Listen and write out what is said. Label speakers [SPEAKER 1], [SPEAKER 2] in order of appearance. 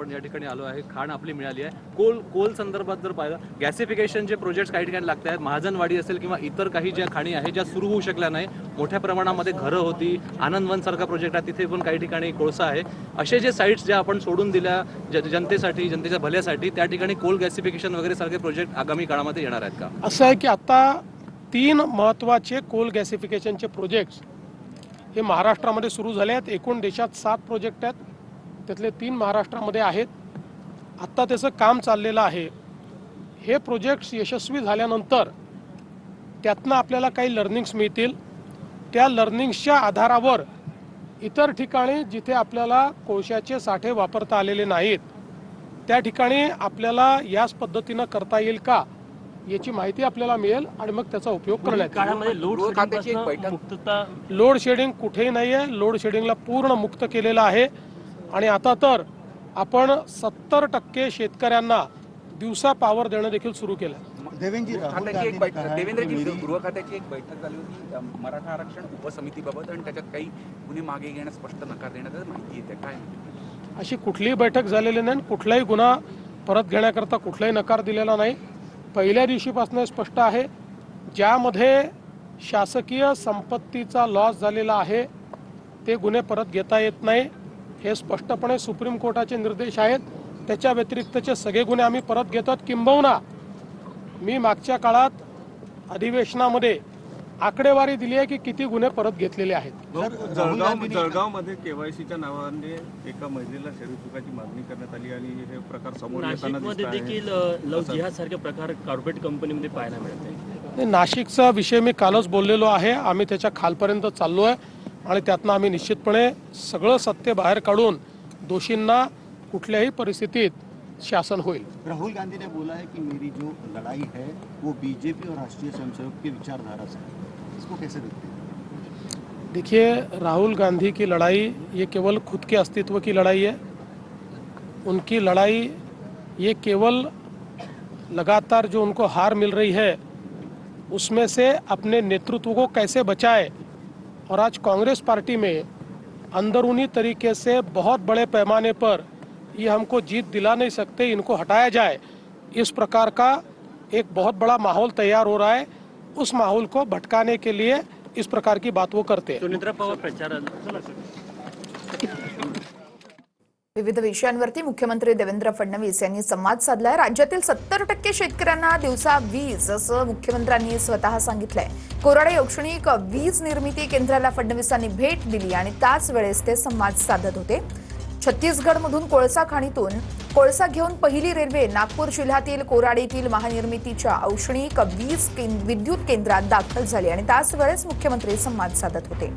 [SPEAKER 1] आपण या ठिकाणी आलो आहे, खाण आपली मिळाली आहे। कोल संदर्भात जर पाहिलं, गॅसिफिकेशनचे प्रोजेक्ट्स काही ठिकाणी लागत आहेत, महाजनवाडी असेल किंवा इतर काही ज्या खाणी आहेत ज्या सुरू होऊ शकल्या नाही, मोठ्या प्रमाणामध्ये घरं होती, आनंदवन सारखा प्रोजेक्ट आहे तिथे पण काही ठिकाणी कोळसा आहे। असे जे साईट्स ज्या आपण सोडून दिल्या जनतेसाठी, जनतेच्या भल्यासाठी, त्या ठिकाणी कोल गॅसिफिकेशन वगैरे सारखे प्रोजेक्ट आगामी काळामध्ये येणार आहेत का?
[SPEAKER 2] असं आहे की आता 3 महत्त्वाचे कोल गॅसिफिकेशनचे प्रोजेक्ट्स हे महाराष्ट्रामध्ये सुरू झाले आहेत। एकूण देशात 7 प्रोजेक्ट आहेत, त्यातले 3 महाराष्ट्रामध्ये आहेत। आत्ता त्याचं काम चाललेलं आहे। हे प्रोजेक्ट्स यशस्वी झाल्यानंतर त्यातनं आपल्याला काही लर्निंग्स मिळतील। त्या लर्निंग्सच्या आधारावर इतर ठिकाणी जिथे आपल्याला कोळशाचे साठे वापरता आलेले नाहीत त्या ठिकाणी आपल्याला याच पद्धतीनं करता येईल का याची माहिती आपल्याला मिळेल आणि मग त्याचा उपयोग करण्यात येईल। लोड शेडिंग कुठेही नाही आहे। लोड शेडिंगला पूर्ण मुक्त केलेलं आहे आणि आता तर आपण 70% शेतकऱ्यांना दिवसा पॉवर देणं देखील सुरू केलं।
[SPEAKER 3] देवेंद्रजी, गृह खात्याची एक बैठक झाली होती मराठा आरक्षण उपसमितीबाबत आणि त्याच्यात काही गुन्हे मागे घेण्यास स्पष्ट नकार देण्यात माहिती येते काय?
[SPEAKER 2] अशी कुठलीही बैठक झालेली नाही, कुठलाही गुन्हा परत घेण्याकरता कुठलाही नकार दिलेला नाही। पहिल्या दिवशीपासून स्पष्ट आहे, ज्यामध्ये शासकीय संपत्तीचा लॉस झालेला आहे ते गुन्हे परत घेता येत नाही, हे स्पष्टपणे सुप्रीम कोर्टाचे निर्देश आहेत। त्याच्या व्यतिरिक्तचे सगळे गुन्हे आम्ही परत घेतात। किंबहुना मी मागच्या काळात अधिवेशनामध्ये आकडेवारी दिली आहे की किती गुन्हे परत घेतलेले आहेत।
[SPEAKER 4] जळगावमध्ये केवायसीच्या नावाने एका महिलेला शरीर चुकाची मागणी करण्यात आली आणि हे प्रकार समोर येताना दिसत आहे।
[SPEAKER 5] देखील लव जिहाद सारखे प्रकार कॉर्पोरेट कंपनीमध्ये पाहायला मिळते।
[SPEAKER 2] नाशिकचा विषय मी कालच बोललेलो आहे। आम्ही त्याच्या खालपर्यंत चाललो आहे आणि त्यातनं आम्ही निश्चितपणे सगळं सत्य बाहेर काढून दोषींना कुठल्याही परिस्थितीत शासन होईल।
[SPEAKER 6] राहुल गांधी ने बोला है कि मेरी जो लड़ाई है वो बीजेपी और राष्ट्रीय स्वयंसेवक की विचारधारा से है, इसको कैसे देखते हैं?
[SPEAKER 2] देखिए, राहुल गांधी की लड़ाई ये केवल खुद के अस्तित्व की लड़ाई है। उनकी लड़ाई ये केवल लगातार जो उनको हार मिल रही है उसमें से अपने नेतृत्व को कैसे बचाए, और आज कांग्रेस पार्टी में अंदरूनी तरीके से बहुत बड़े पैमाने पर ये हमको जीत दिला नहीं सकते, इनको हटाया जाए, इस प्रकार का एक बहुत बड़ा माहौल तैयार हो रहा है। उस माहौल को भटकाने के लिए इस प्रकार की बात वो करते हैं।
[SPEAKER 5] सुनेत्रा पवार प्रचार
[SPEAKER 7] विविध विषयांवरती मुख्यमंत्री देवेंद्र फडणवीस यांनी संवाद साधलाय। राज्यातील 70% शेतकऱ्यांना दिवसा वीज असं मुख्यमंत्र्यांनी स्वतः सांगितलंय। कोराडे औष्णिक वीज निर्मिती केंद्राला फडणवीसांनी भेट दिली आणि त्याच वेळेस ते संवाद साधत होते। छत्तीसगडमधून कोळसा खाणीतून कोळसा घेऊन पहिली रेल्वे नागपूर जिल्ह्यातील कोराडीतील महानिर्मितीच्या औष्णिक वीज विद्युत केंद्रात दाखल झाली आणि त्याच वेळेस मुख्यमंत्री संवाद साधत होते।